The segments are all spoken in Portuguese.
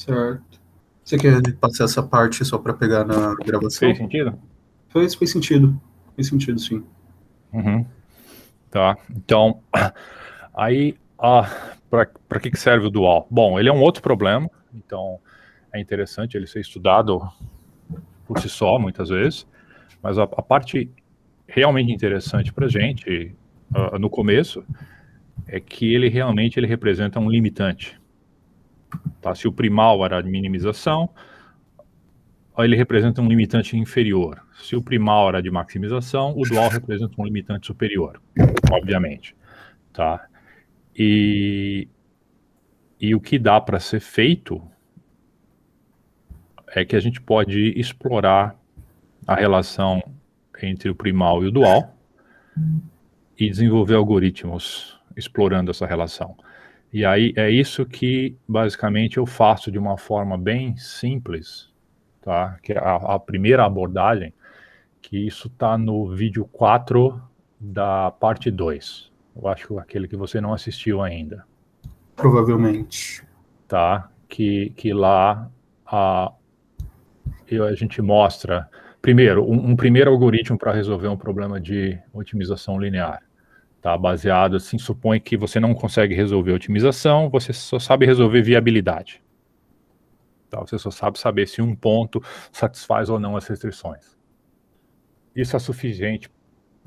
Certo. Você quer passar essa parte só para pegar na gravação? Fez sentido? Fez sentido. Fez sentido, sim. Uhum. Tá. Então, aí, para que serve o dual? Bom, ele é um outro problema, então é interessante ele ser estudado por si só, muitas vezes, mas a parte realmente interessante para a gente, no começo, é que ele realmente representa um limitante. Tá? Se o primal era a minimização, ele representa um limitante inferior. Se o primal era de maximização, o dual representa um limitante superior, obviamente. Tá? E o que dá para ser feito é que a gente pode explorar a relação entre o primal e o dual e desenvolver algoritmos explorando essa relação. E aí é isso que basicamente eu faço de uma forma bem simples, tá? Que é a primeira abordagem, que isso está no vídeo 4 da parte 2. Eu acho que aquele que você não assistiu ainda. Provavelmente. Tá? Que lá a gente mostra, primeiro, um primeiro algoritmo para resolver um problema de otimização linear. Tá? Baseado assim, supõe que você não consegue resolver otimização, você só sabe resolver viabilidade. Tá? Você só sabe saber se um ponto satisfaz ou não as restrições. Isso é suficiente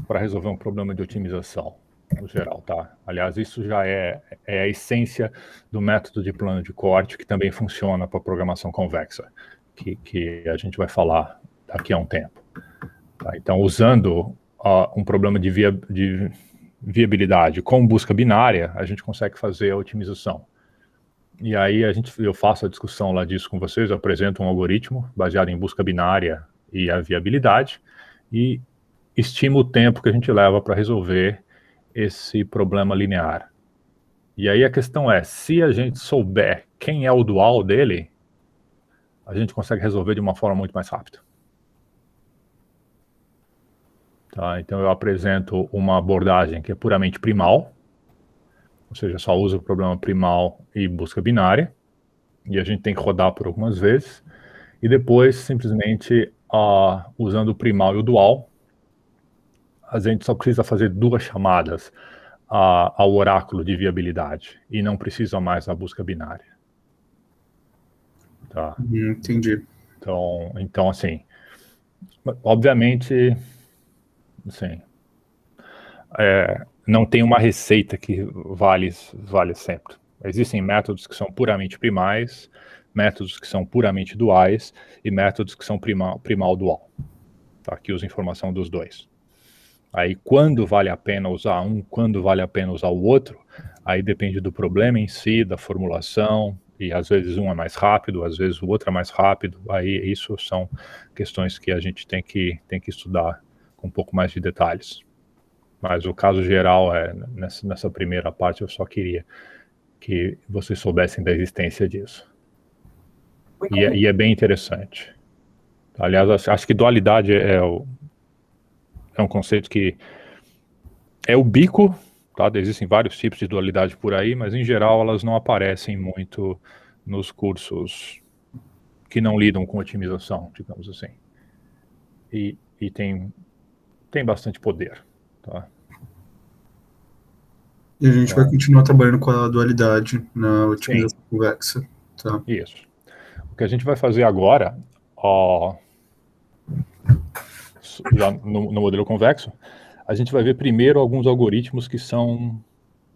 para resolver um problema de otimização, no geral, tá? Aliás, isso já é a essência do método de plano de corte, que também funciona para programação convexa, que a gente vai falar daqui a um tempo. Tá? Então, usando um problema de viabilidade com busca binária, a gente consegue fazer a otimização. E aí eu faço a discussão lá disso com vocês, eu apresento um algoritmo baseado em busca binária e a viabilidade, e estimo o tempo que a gente leva para resolver esse problema linear. E aí a questão é, se a gente souber quem é o dual dele, a gente consegue resolver de uma forma muito mais rápida. Tá? Então eu apresento uma abordagem que é puramente primal, ou seja, só usa o problema primal e busca binária, e a gente tem que rodar por algumas vezes, e depois, simplesmente, usando o primal e o dual, a gente só precisa fazer duas chamadas ao oráculo de viabilidade e não precisa mais da busca binária. Tá? Entendi. Então, assim, obviamente, assim, não tem uma receita que vale sempre. Existem métodos que são puramente primais, métodos que são puramente duais e métodos que são primal dual, tá? Que usa informação dos dois. Aí, quando vale a pena usar um, quando vale a pena usar o outro, aí depende do problema em si, da formulação, e às vezes um é mais rápido, às vezes o outro é mais rápido. Aí isso são questões que a gente tem que estudar com um pouco mais de detalhes. Mas o caso geral nessa primeira parte, eu só queria que vocês soubessem da existência disso. E é bem interessante. Aliás, acho que dualidade é um conceito que é ubíquo, tá? Existem vários tipos de dualidade por aí, mas em geral elas não aparecem muito nos cursos que não lidam com otimização, digamos assim. E tem bastante poder, tá? E a gente vai continuar trabalhando com a dualidade na otimização convexa. Tá. Isso. O que a gente vai fazer agora, já no modelo convexo, a gente vai ver primeiro alguns algoritmos que são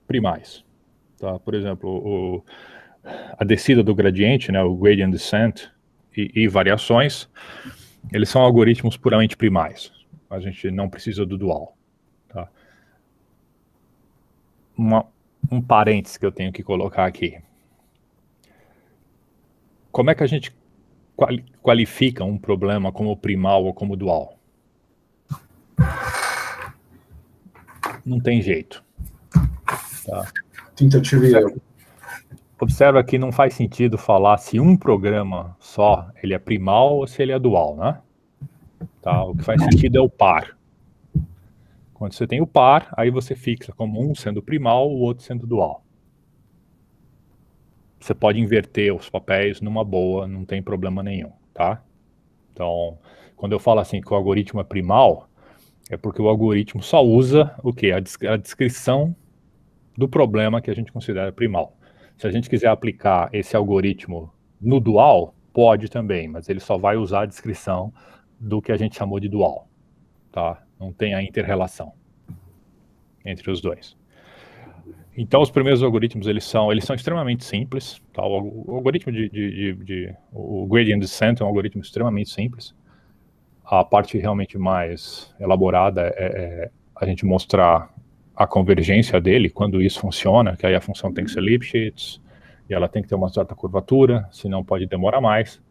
primais. Tá? Por exemplo, a descida do gradiente, né, o gradient descent e variações, eles são algoritmos puramente primais. A gente não precisa do dual. Tá? Um parênteses que eu tenho que colocar aqui. Como é que a gente qualifica um problema como primal ou como dual? Não tem jeito. Tá? Tentativa e erro. Observa que não faz sentido falar se um programa só ele é primal ou se ele é dual, né? Tá? O que faz sentido é o par. Quando você tem o par, aí você fixa como um sendo primal, o outro sendo dual. você pode inverter os papéis numa boa, não tem problema nenhum, tá? Então, quando eu falo assim que o algoritmo é primal, é porque o algoritmo só usa o quê? A descrição do problema que a gente considera primal. Se a gente quiser aplicar esse algoritmo no dual, pode também, mas ele só vai usar a descrição do que a gente chamou de dual, tá? Não tem a inter-relação entre os dois. Então, os primeiros algoritmos, eles são extremamente simples, tá? O algoritmo o gradient descent é um algoritmo extremamente simples. A parte realmente mais elaborada é a gente mostrar a convergência dele, quando isso funciona, que aí a função tem que ser Lipschitz, e ela tem que ter uma certa curvatura, senão pode demorar mais.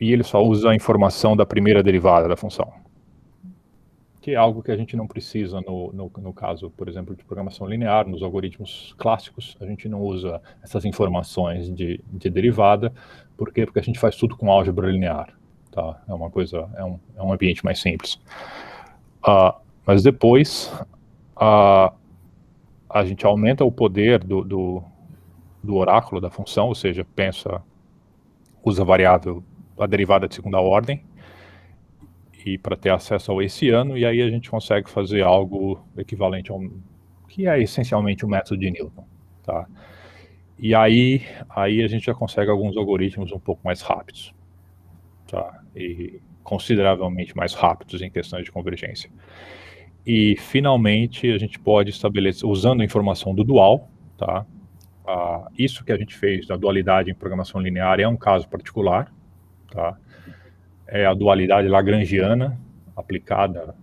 E ele só usa a informação da primeira derivada da função, que é algo que a gente não precisa no caso, por exemplo, de programação linear, nos algoritmos clássicos, a gente não usa essas informações de derivada. Por quê? Porque a gente faz tudo com álgebra linear, tá? É uma coisa, é um ambiente mais simples. Mas depois, a gente aumenta o poder do oráculo da função, ou seja, usa a variável, a derivada de segunda ordem, e para ter acesso ao hessiano, e aí a gente consegue fazer algo equivalente ao que é essencialmente o método de Newton, tá? E aí a gente já consegue alguns algoritmos um pouco mais rápidos, tá? E consideravelmente mais rápidos em questões de convergência. E finalmente a gente pode estabelecer, usando a informação do dual, tá? Isso que a gente fez da dualidade em programação linear é um caso particular, tá? É a dualidade lagrangiana aplicada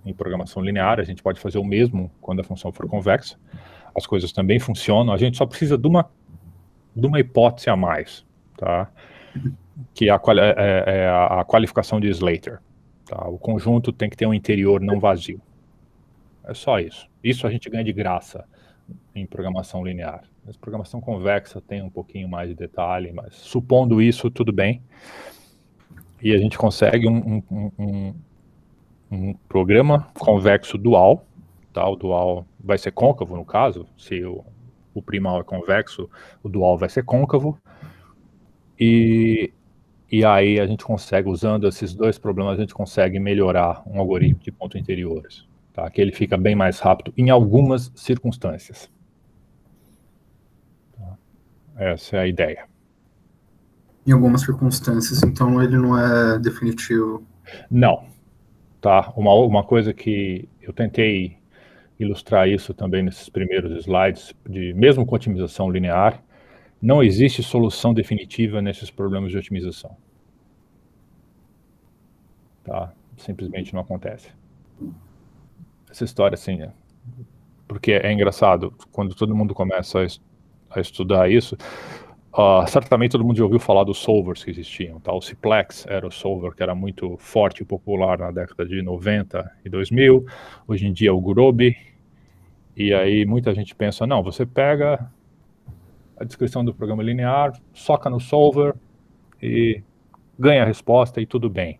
em programação linear. A gente pode fazer o mesmo quando a função for convexa. As coisas também funcionam. A gente só precisa de uma hipótese a mais, tá? Que é a qualificação de Slater. Tá? O conjunto tem que ter um interior não vazio. É só isso. Isso a gente ganha de graça em programação linear. Mas programação convexa tem um pouquinho mais de detalhe, mas supondo isso, tudo bem. E a gente consegue um programa convexo dual, tá? O dual vai ser côncavo, no caso, se o primal é convexo, o dual vai ser côncavo, e aí a gente consegue, usando esses dois problemas, a gente consegue melhorar um algoritmo de pontos interiores, tá? Que ele fica bem mais rápido em algumas circunstâncias. Tá? Essa é a ideia. Em algumas circunstâncias, então ele não é definitivo. Não. Tá? Uma coisa que eu tentei ilustrar isso também nesses primeiros slides, mesmo com otimização linear, não existe solução definitiva nesses problemas de otimização. Tá? Simplesmente não acontece. Essa história, assim, porque é engraçado, quando todo mundo começa a estudar isso, certamente todo mundo já ouviu falar dos solvers que existiam, tá? O Ciplex era o solver que era muito forte e popular na década de 90 e 2000, hoje em dia é o Gurobi, e aí muita gente pensa, não, você pega a descrição do programa linear, soca no solver e ganha a resposta e tudo bem.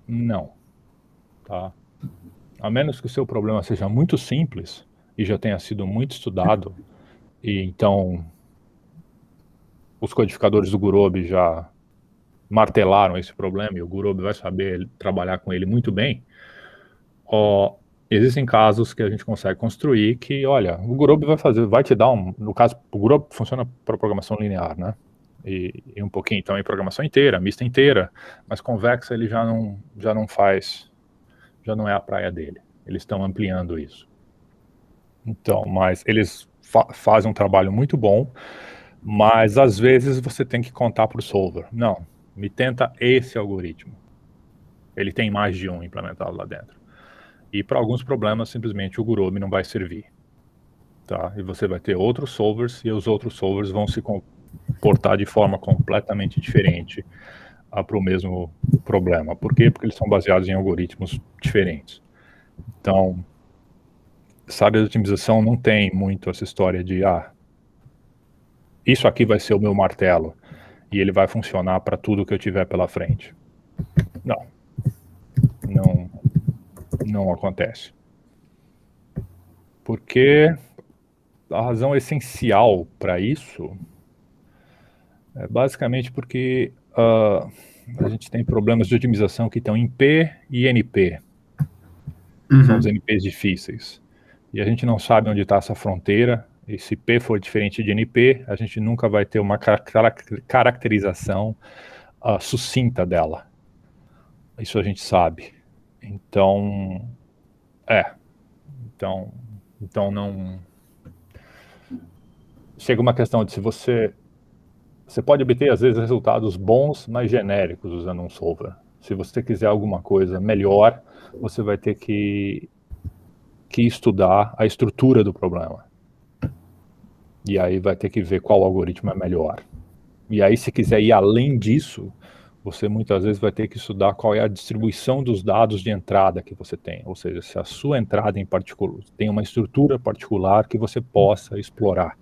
Não, tá? A menos que o seu problema seja muito simples e já tenha sido muito estudado, e então os codificadores do Gurobi já martelaram esse problema e o Gurobi vai saber trabalhar com ele muito bem, existem casos que a gente consegue construir que, olha, o Gurobi vai te dar no caso, o Gurobi funciona para programação linear, né? E um pouquinho também programação inteira, mista inteira, mas convexa ele já não faz, já não é a praia dele. Eles estão ampliando isso. Então, mas eles fazem um trabalho muito bom, mas às vezes você tem que contar para o solver. Não, me tenta esse algoritmo. Ele tem mais de um implementado lá dentro. E para alguns problemas, simplesmente o Gurobi não vai servir. Tá? E você vai ter outros solvers, e os outros solvers vão se comportar de forma completamente diferente para o mesmo problema. Por quê? Porque eles são baseados em algoritmos diferentes. Então, essa área de otimização não tem muito essa história de isso aqui vai ser o meu martelo e ele vai funcionar para tudo que eu tiver pela frente. Não acontece. Porque a razão essencial para isso é basicamente porque a gente tem problemas de otimização que estão em P e NP. São os NPs difíceis. E a gente não sabe onde está essa fronteira. E se P for diferente de NP, a gente nunca vai ter uma caracterização sucinta dela. Isso a gente sabe. Então, Então não... Chega uma questão de se você pode obter, às vezes, resultados bons, mas genéricos usando um solver. Se você quiser alguma coisa melhor, você vai ter que estudar a estrutura do problema. E aí vai ter que ver qual algoritmo é melhor. E aí, se quiser ir além disso, você muitas vezes vai ter que estudar qual é a distribuição dos dados de entrada que você tem. Ou seja, se a sua entrada em particular tem uma estrutura particular que você possa explorar.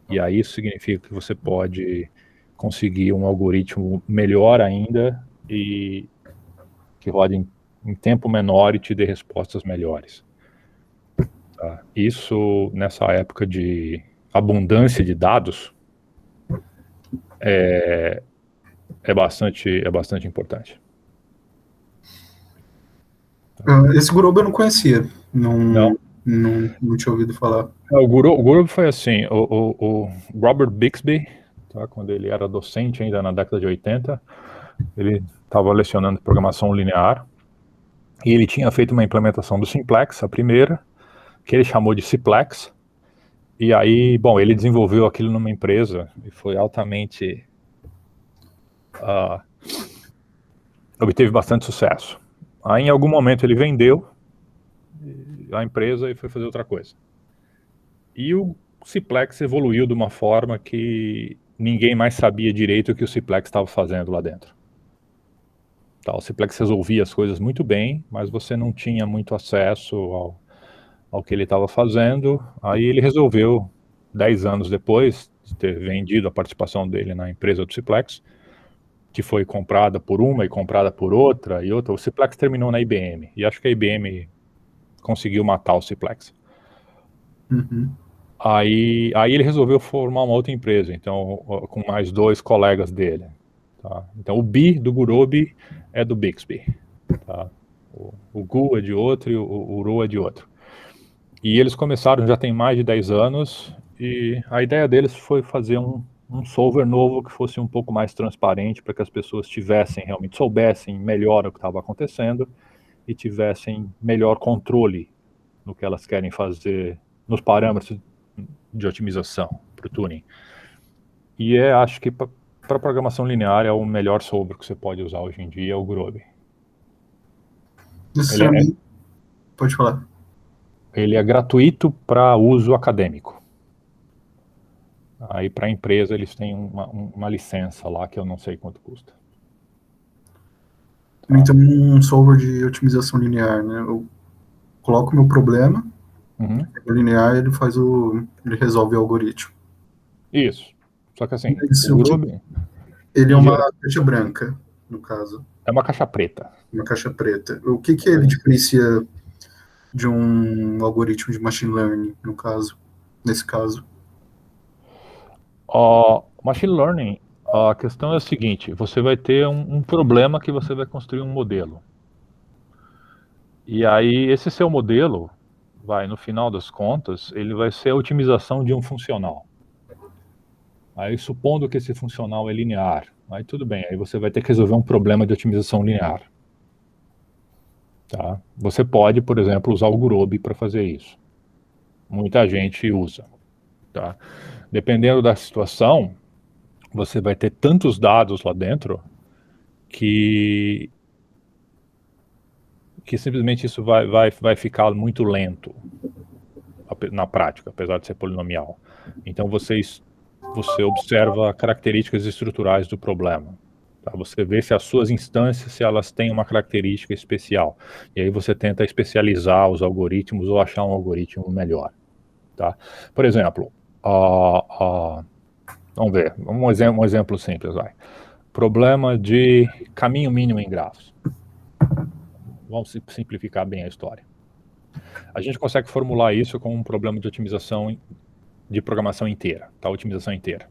E aí isso significa que você pode conseguir um algoritmo melhor ainda e que rode em tempo menor e te dê respostas melhores. Tá? Isso, nessa época de abundância de dados, é bastante importante. Esse Gurobi eu não conhecia, não tinha ouvido falar. O Gurobi foi assim, o Robert Bixby, tá, quando ele era docente ainda na década de 80, ele estava lecionando programação linear, e ele tinha feito uma implementação do Simplex, a primeira, que ele chamou de Cplex, e aí, bom, ele desenvolveu aquilo numa empresa, e foi altamente... obteve bastante sucesso. Aí, em algum momento, ele vendeu a empresa e foi fazer outra coisa. E o Cplex evoluiu de uma forma que ninguém mais sabia direito o que o Cplex estava fazendo lá dentro. Tá, o Cplex resolvia as coisas muito bem, mas você não tinha muito acesso ao que ele estava fazendo. Aí ele resolveu, 10 anos depois de ter vendido a participação dele na empresa do Cplex, que foi comprada por uma e comprada por outra e outra, o Cplex terminou na IBM. E acho que a IBM conseguiu matar o Cplex. Aí ele resolveu formar uma outra empresa, então, com mais 2 colegas dele. Tá? Então, o B do Gurobi é do Bixby. Tá? O Gu é de outro e o Ru é de outro. E eles começaram, já tem mais de 10 anos, e a ideia deles foi fazer um solver novo que fosse um pouco mais transparente, para que as pessoas realmente soubessem melhor o que estava acontecendo e tivessem melhor controle no que elas querem fazer, nos parâmetros de otimização para o tuning. E acho que para programação linear é o melhor solver que você pode usar hoje em dia, é o Gurobi. Pode falar. Ele é gratuito para uso acadêmico. Aí para a empresa eles têm uma licença lá que eu não sei quanto custa. Tá. Então um solver de otimização linear, né? Eu coloco o meu problema, linear, ele resolve o algoritmo. Isso. Só que assim, o Gurobi... Ele é uma caixa branca, no caso. É uma caixa preta. Uma caixa preta. O que ele diferencia de um algoritmo de machine learning, nesse caso? Machine learning, a questão é a seguinte, você vai ter um problema que você vai construir um modelo. E aí, esse seu modelo, no final das contas, ele vai ser a otimização de um funcional. Aí, supondo que esse funcional é linear, aí tudo bem, aí você vai ter que resolver um problema de otimização linear. Tá? Você pode, por exemplo, usar o Gurobi para fazer isso. Muita gente usa. Tá? Dependendo da situação, você vai ter tantos dados lá dentro que simplesmente isso vai ficar muito lento na prática, apesar de ser polinomial. Então você observa características estruturais do problema. Tá? Você vê se as suas instâncias, se elas têm uma característica especial. E aí você tenta especializar os algoritmos ou achar um algoritmo melhor. Tá? Por exemplo, vamos ver, um exemplo simples. Problema de caminho mínimo em grafos. Vamos simplificar bem a história. A gente consegue formular isso como um problema de otimização de programação inteira, tá? Otimização inteira.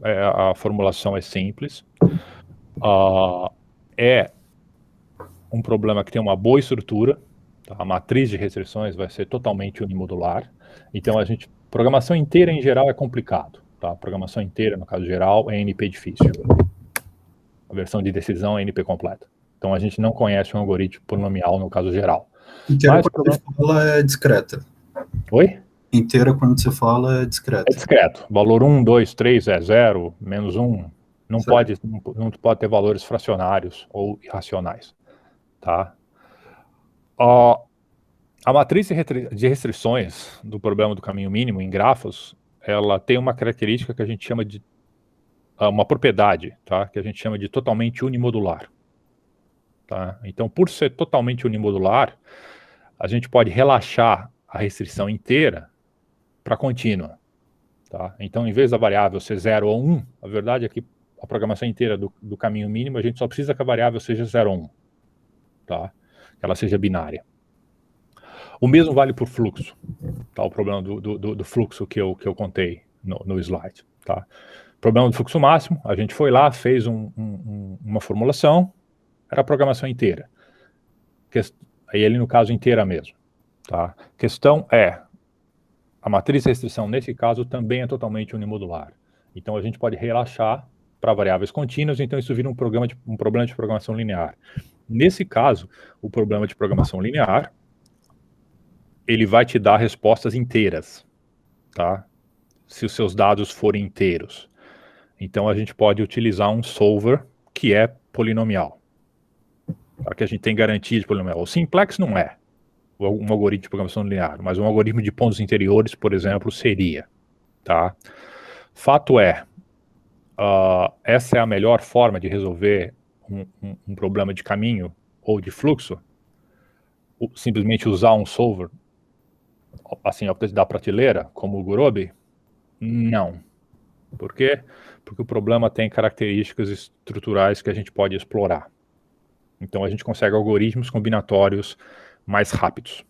A formulação é simples. É um problema que tem uma boa estrutura, tá? A matriz de restrições vai ser totalmente unimodular. Então, programação inteira, em geral, é complicado. Tá? Programação inteira, no caso geral, é NP difícil. A versão de decisão é NP completa. Então, a gente não conhece um algoritmo polinomial no caso geral. Inteira quando você fala é discreta. Oi? Inteira quando você fala é discreta. É discreto. Valor 1, 2, 3 é 0, menos 1. Não pode ter valores fracionários ou irracionais. Tá? A matriz de restrições do problema do caminho mínimo em grafos, ela tem uma característica que a gente chama de uma propriedade, tá? Que a gente chama de totalmente unimodular. Tá? Então, por ser totalmente unimodular, a gente pode relaxar a restrição inteira para contínua. Tá? Então, em vez da variável ser 0 ou 1, a verdade é que a programação inteira do caminho mínimo, a gente só precisa que a variável seja 0 ou 1. Tá? Que ela seja binária. O mesmo vale por fluxo. Tá? O problema do fluxo que eu contei no slide. Tá? Problema do fluxo máximo, a gente foi lá, fez uma formulação, era a programação inteira. Aí ali no caso inteira mesmo. Tá? Questão é, a matriz de restrição nesse caso também é totalmente unimodular. Então a gente pode relaxar para variáveis contínuas, então isso vira um problema de programação linear. Nesse caso, o problema de programação linear, ele vai te dar respostas inteiras, tá? Se os seus dados forem inteiros. Então a gente pode utilizar um solver que é polinomial. Tá? Que a gente tem garantia de polinomial. O simplex não é um algoritmo de programação linear, mas um algoritmo de pontos interiores, por exemplo, seria. Tá? Fato é, essa é a melhor forma de resolver um problema de caminho ou de fluxo? Simplesmente usar um solver assim, da prateleira, como o Gurobi? Não. Por quê? Porque o problema tem características estruturais que a gente pode explorar. Então a gente consegue algoritmos combinatórios mais rápidos,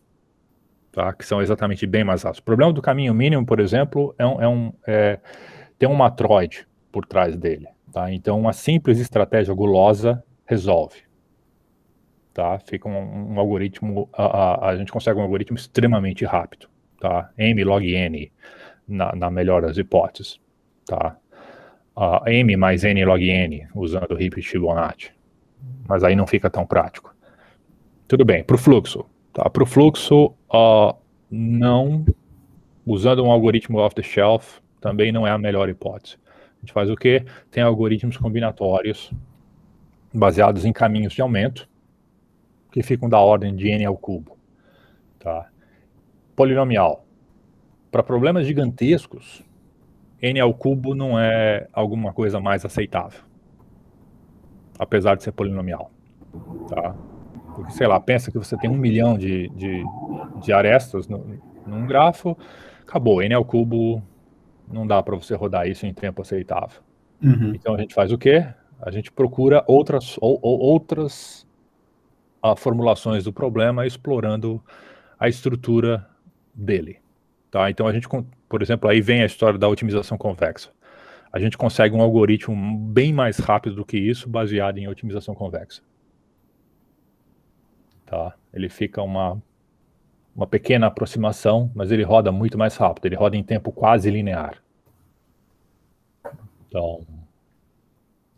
tá? Que são exatamente bem mais rápidos. O problema do caminho mínimo, por exemplo, tem um matroide por trás dele. Tá? Então uma simples estratégia gulosa resolve. Tá? Fica um algoritmo, a gente consegue um algoritmo extremamente rápido. Tá? M log N, na melhor das hipóteses. Tá? M mais N log N, usando o Heap Fibonacci. Mas aí não fica tão prático. Tudo bem, para o fluxo. Tá? Para o fluxo, não, usando um algoritmo off-the-shelf, também não é a melhor hipótese. A gente faz o quê? Tem algoritmos combinatórios baseados em caminhos de aumento, que ficam da ordem de n ao cubo. Tá? Polinomial. Para problemas gigantescos, n ao cubo não é alguma coisa mais aceitável, apesar de ser polinomial. Tá? Porque, sei lá, pensa que você tem 1 milhão de arestas num grafo, acabou, n ao cubo não dá para você rodar isso em tempo aceitável. Então a gente faz o quê? A gente procura outras formulações do problema explorando a estrutura dele. Tá? Então a gente, por exemplo, aí vem a história da otimização convexa. A gente consegue um algoritmo bem mais rápido do que isso, baseado em otimização convexa. Tá? Ele fica uma pequena aproximação, mas ele roda muito mais rápido, ele roda em tempo quase linear. Então,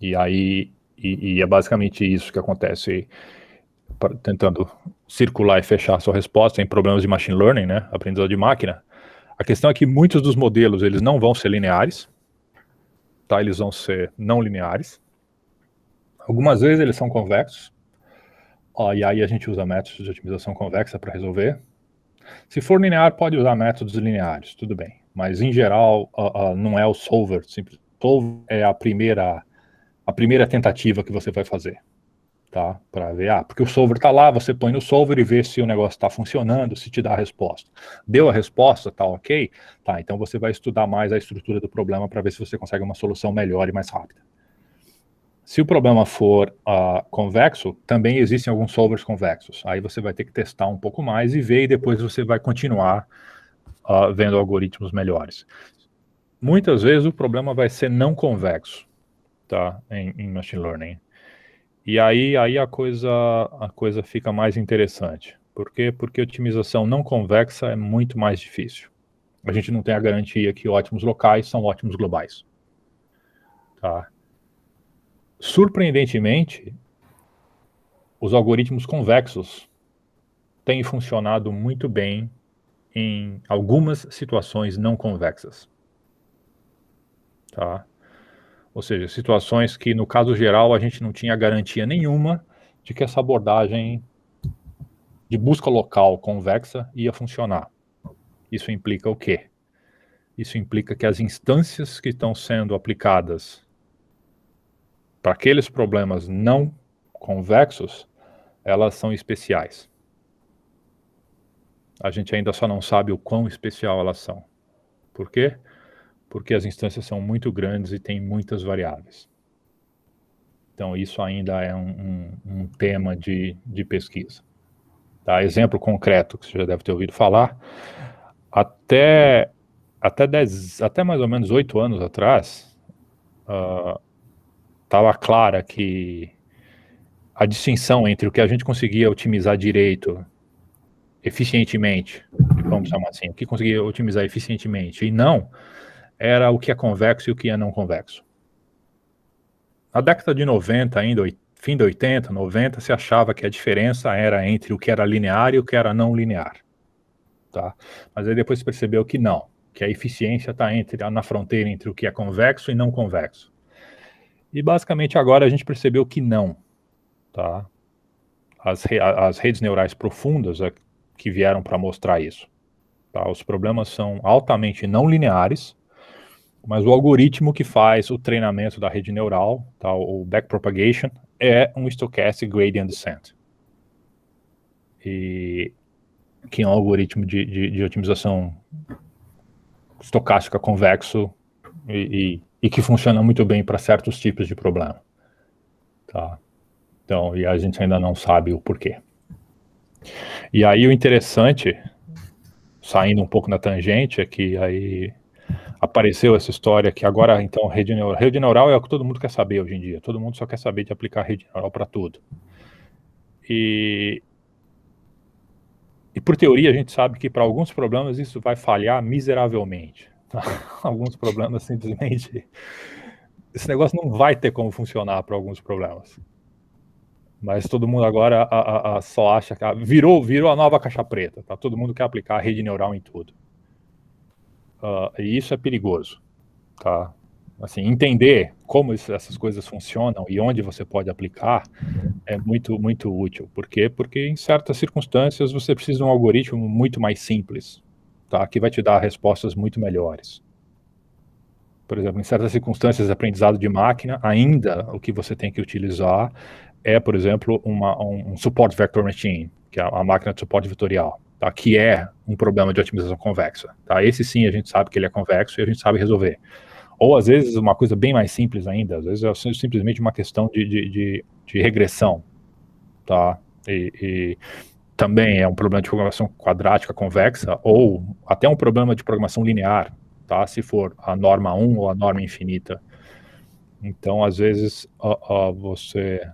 e é basicamente isso que acontece, tentando circular e fechar a sua resposta em problemas de machine learning, né, aprendizado de máquina. A questão é que muitos dos modelos, eles não vão ser lineares, tá? Eles vão ser não lineares. Algumas vezes eles são convexos, e aí a gente usa métodos de otimização convexa para resolver. Se for linear, pode usar métodos lineares, tudo bem. Mas, em geral, não é o solver. O solver é a primeira tentativa que você vai fazer. Tá? Para ver, porque o solver está lá, você põe no solver e vê se o negócio está funcionando, se te dá a resposta. Deu a resposta, tá ok? Tá, então você vai estudar mais a estrutura do problema para ver se você consegue uma solução melhor e mais rápida. Se o problema for convexo, também existem alguns solvers convexos. Aí você vai ter que testar um pouco mais e ver, e depois você vai continuar vendo algoritmos melhores. Muitas vezes o problema vai ser não convexo, tá? Em machine learning. E aí a coisa fica mais interessante. Por quê? Porque otimização não convexa é muito mais difícil. A gente não tem a garantia que ótimos locais são ótimos globais. Tá? Surpreendentemente, os algoritmos convexos têm funcionado muito bem em algumas situações não convexas. Tá? Ou seja, situações que, no caso geral, a gente não tinha garantia nenhuma de que essa abordagem de busca local convexa ia funcionar. Isso implica o quê? Isso implica que as instâncias que estão sendo aplicadas para aqueles problemas não convexos, elas são especiais. A gente ainda só não sabe o quão especial elas são. Por quê? Porque as instâncias são muito grandes e têm muitas variáveis. Então, isso ainda é um tema de pesquisa. Tá? Exemplo concreto, que você já deve ter ouvido falar, até mais ou menos 8 anos atrás, estava clara que a distinção entre o que a gente conseguia otimizar direito, eficientemente, vamos chamar assim, o que conseguia otimizar eficientemente e não, era o que é convexo e o que é não convexo. Na década de 90 ainda, fim de 80, 90, se achava que a diferença era entre o que era linear e o que era não linear. Tá? Mas aí depois se percebeu que não, que a eficiência está na fronteira entre o que é convexo e não convexo. E basicamente agora a gente percebeu que não. Tá? As redes neurais profundas que vieram para mostrar isso. Tá? Os problemas são altamente não lineares, mas o algoritmo que faz o treinamento da rede neural, tá, o backpropagation, é um stochastic gradient descent. E que é um algoritmo de otimização estocástica convexo e que funciona muito bem para certos tipos de problema. Tá? Então, e a gente ainda não sabe o porquê. E aí o interessante, saindo um pouco na tangente, é que aí apareceu essa história que agora, então, rede neural é o que todo mundo quer saber hoje em dia. Todo mundo só quer saber de aplicar rede neural para tudo. E por teoria a gente sabe que para alguns problemas isso vai falhar miseravelmente. Tá? Alguns problemas simplesmente... Esse negócio não vai ter como funcionar para alguns problemas. Mas todo mundo agora só acha que virou a nova caixa preta. Tá? Todo mundo quer aplicar a rede neural em tudo. E isso é perigoso. Tá? Assim, entender como essas coisas funcionam e onde você pode aplicar é muito, muito útil. Por quê? Porque em certas circunstâncias você precisa de um algoritmo muito mais simples, tá? Que vai te dar respostas muito melhores. Por exemplo, em certas circunstâncias de aprendizado de máquina, ainda o que você tem que utilizar é, por exemplo, um support vector machine, que é a máquina de suporte vetorial, tá? Que é um problema de otimização convexa. Tá? Esse sim a gente sabe que ele é convexo e a gente sabe resolver. Ou às vezes uma coisa bem mais simples ainda, às vezes é simplesmente uma questão de regressão. Tá? E também é um problema de programação quadrática convexa, ou até um problema de programação linear, tá? Se for a norma 1 ou a norma infinita. Então, às vezes, você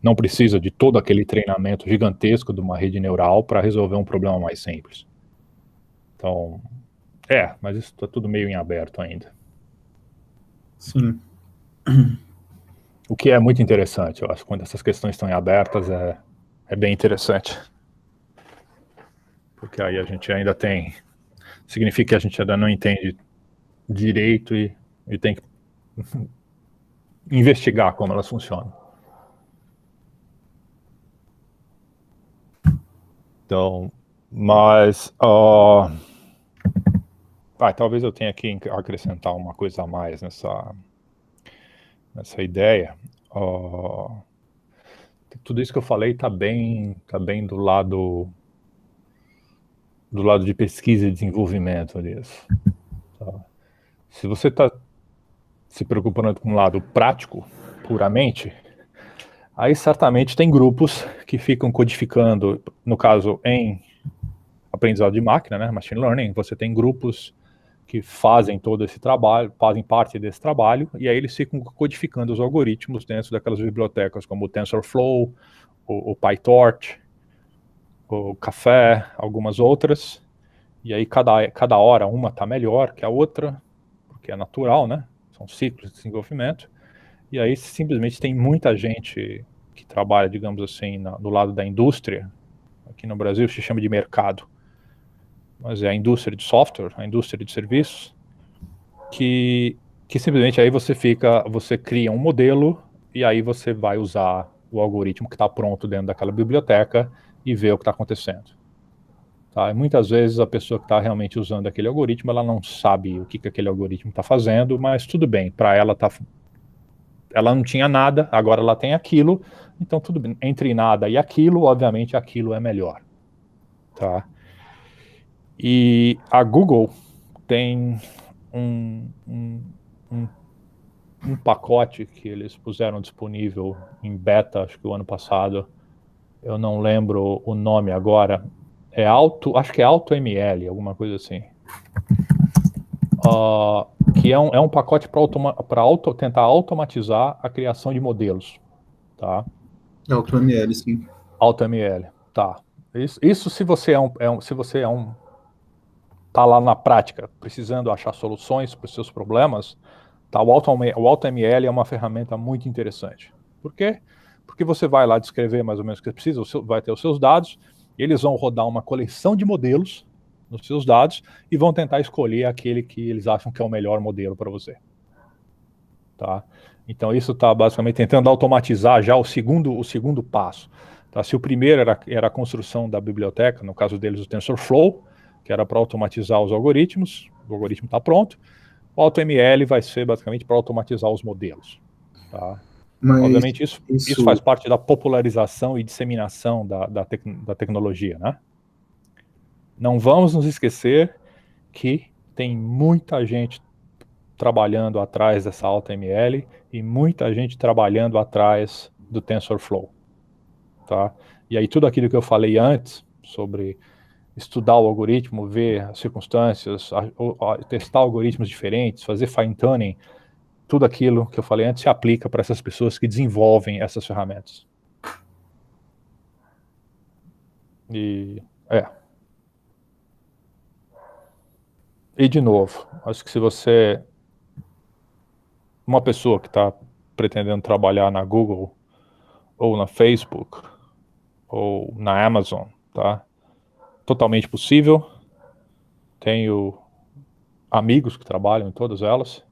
não precisa de todo aquele treinamento gigantesco de uma rede neural para resolver um problema mais simples. Então, mas isso está tudo meio em aberto ainda. Sim. O que é muito interessante, eu acho, quando essas questões estão em abertas, é bem interessante. Porque aí a gente ainda tem... Significa que a gente ainda não entende direito e tem que investigar como elas funcionam. Então, mas... talvez eu tenha que acrescentar uma coisa a mais nessa ideia. Tudo isso que eu falei está bem do lado de pesquisa e desenvolvimento disso. Tá? Se você está se preocupando com um lado prático, puramente, aí certamente tem grupos que ficam codificando, no caso, em aprendizado de máquina, né, machine learning, você tem grupos que fazem todo esse trabalho, fazem parte desse trabalho, e aí eles ficam codificando os algoritmos dentro daquelas bibliotecas como o TensorFlow, o PyTorch, o Café, algumas outras, e aí cada hora uma está melhor que a outra, porque é natural, né? São ciclos de desenvolvimento, e aí simplesmente tem muita gente que trabalha, digamos assim, no lado da indústria. Aqui no Brasil se chama de mercado, mas é a indústria de software, a indústria de serviços, que simplesmente aí você cria um modelo e aí você vai usar o algoritmo que está pronto dentro daquela biblioteca e ver o que está acontecendo. Tá? E muitas vezes a pessoa que está realmente usando aquele algoritmo, ela não sabe o que aquele algoritmo está fazendo, mas tudo bem, para ela ela não tinha nada, agora ela tem aquilo, então tudo bem. Entre nada e aquilo, obviamente aquilo é melhor. Tá? E a Google tem um pacote que eles puseram disponível em beta, acho que o ano passado, eu não lembro o nome agora, acho que é AutoML, alguma coisa assim, que é um pacote para tentar automatizar a criação de modelos, tá? AutoML, sim. AutoML, tá. Isso se você tá lá na prática, precisando achar soluções para os seus problemas, tá? O AutoML é uma ferramenta muito interessante. Por quê? Porque você vai lá descrever mais ou menos o que você precisa, vai ter os seus dados, e eles vão rodar uma coleção de modelos nos seus dados e vão tentar escolher aquele que eles acham que é o melhor modelo para você. Tá? Então isso está basicamente tentando automatizar já o segundo passo. Tá? Se o primeiro era a construção da biblioteca, no caso deles o TensorFlow, que era para automatizar os algoritmos, o algoritmo está pronto, o AutoML vai ser basicamente para automatizar os modelos. Tá? Mas obviamente isso faz parte da popularização e disseminação da tecnologia. Né? Não vamos nos esquecer que tem muita gente trabalhando atrás dessa AutoML e muita gente trabalhando atrás do TensorFlow. Tá? E aí tudo aquilo que eu falei antes sobre estudar o algoritmo, ver as circunstâncias, testar algoritmos diferentes, fazer fine-tuning, tudo aquilo que eu falei antes se aplica para essas pessoas que desenvolvem essas ferramentas. E de novo, acho que se você uma pessoa que está pretendendo trabalhar na Google ou na Facebook ou na Amazon, tá? Totalmente possível. Tenho amigos que trabalham em todas elas.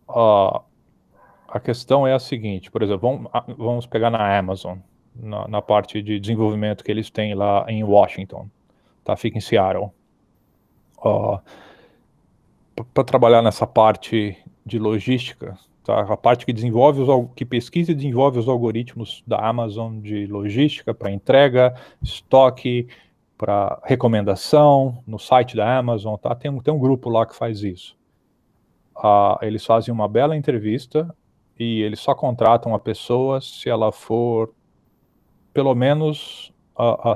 A questão é a seguinte, por exemplo, vamos pegar na Amazon, na parte de desenvolvimento que eles têm lá em Washington, tá? Fica em Seattle. Para trabalhar nessa parte de logística, tá? A parte que pesquisa e desenvolve os algoritmos da Amazon de logística para entrega, estoque, para recomendação no site da Amazon, tá? Tem um grupo lá que faz isso. Eles fazem uma bela entrevista e eles só contratam a pessoa se ela for pelo menos,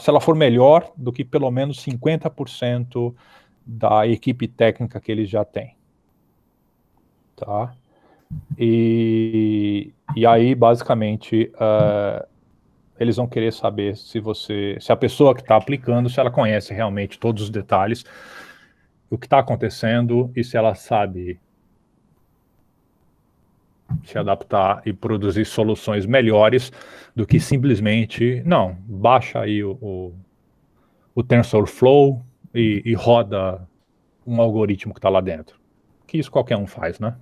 se ela for melhor do que pelo menos 50% da equipe técnica que eles já têm. Tá? E aí, basicamente, eles vão querer saber se a pessoa que está aplicando, se ela conhece realmente todos os detalhes, o que está acontecendo e se ela sabe se adaptar e produzir soluções melhores do que simplesmente, não, baixa aí o TensorFlow e roda um algoritmo que está lá dentro. Que isso qualquer um faz, né?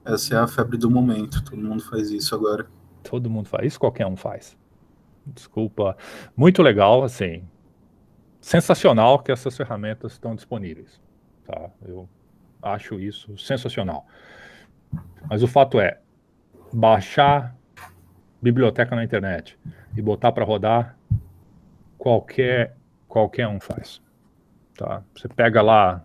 Essa é a febre do momento, todo mundo faz isso agora. Todo mundo faz, isso qualquer um faz. Desculpa, muito legal, assim, sensacional que essas ferramentas estão disponíveis, tá? Eu acho isso sensacional. Mas o fato é, baixar biblioteca na internet e botar para rodar, qualquer um faz, tá? Você pega lá,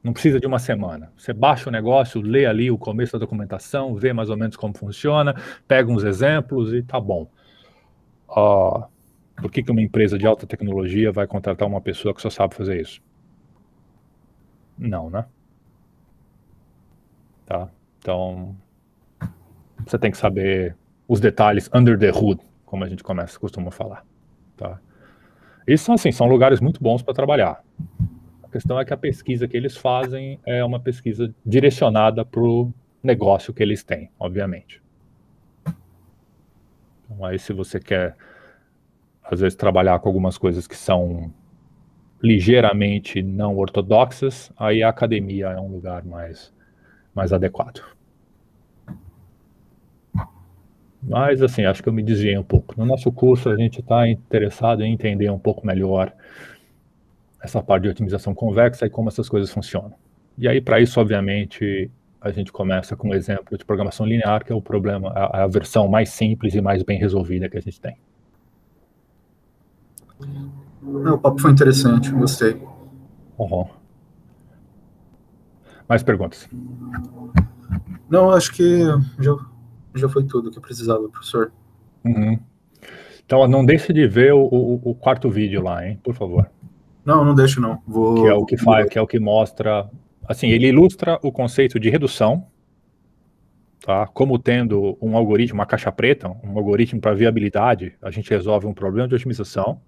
não precisa de uma semana, você baixa o negócio, lê ali o começo da documentação, vê mais ou menos como funciona, pega uns exemplos e tá bom. Por que uma empresa de alta tecnologia vai contratar uma pessoa que só sabe fazer isso? Não, né? Tá? Então, você tem que saber os detalhes under the hood, como a gente costuma falar. Tá? Esses assim, são lugares muito bons para trabalhar. A questão é que a pesquisa que eles fazem é uma pesquisa direcionada para o negócio que eles têm, obviamente. Então, aí se você quer, às vezes, trabalhar com algumas coisas que são ligeiramente não ortodoxas, aí a academia é um lugar mais adequado. Mas, assim, acho que eu me desviei um pouco. No nosso curso, a gente está interessado em entender um pouco melhor essa parte de otimização convexa e como essas coisas funcionam. E aí, para isso, obviamente, a gente começa com um exemplo de programação linear, que é o problema, a versão mais simples e mais bem resolvida que a gente tem. O papo foi interessante, gostei. Uhum. Mais perguntas? Não, acho que já foi tudo que eu precisava, professor. Uhum. Então, não deixe de ver o quarto vídeo lá, hein, por favor. Não deixo não. Que é o que faz, que é o que mostra, assim, ele ilustra o conceito de redução, tá? Como tendo um algoritmo, uma caixa preta, um algoritmo para viabilidade, a gente resolve um problema de otimização,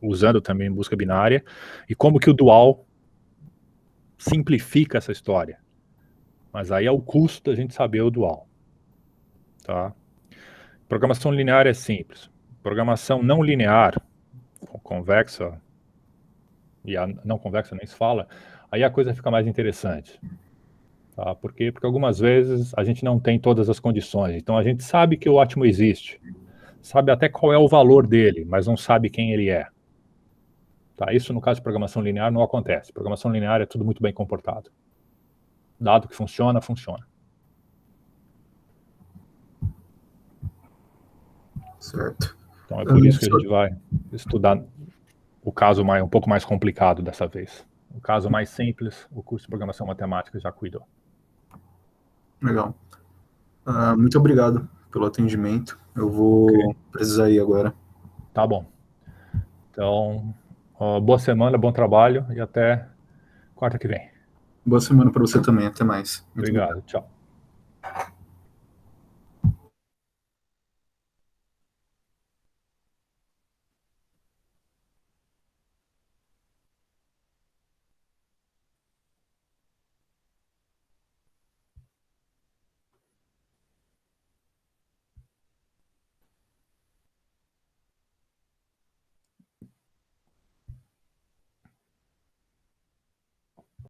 usando também busca binária, e como que o dual simplifica essa história. Mas aí é o custo da gente saber o dual, tá? Programação linear é simples. Programação não linear, convexa, e a não convexa nem se fala, aí a coisa fica mais interessante. Tá? Por quê? Porque algumas vezes a gente não tem todas as condições. Então a gente sabe que o ótimo existe, sabe até qual é o valor dele, mas não sabe quem ele é. Tá? Isso no caso de programação linear não acontece. Programação linear é tudo muito bem comportado. Dado que funciona, funciona. Certo. Então é por isso que a gente vai estudar o caso um pouco mais complicado dessa vez. O caso mais simples, o curso de programação matemática já cuidou. Legal. Muito obrigado pelo atendimento. Eu vou precisar ir agora. Tá bom. Então, boa semana, bom trabalho e até quarta que vem. Boa semana para você também. Até mais. Muito Obrigado. Tchau.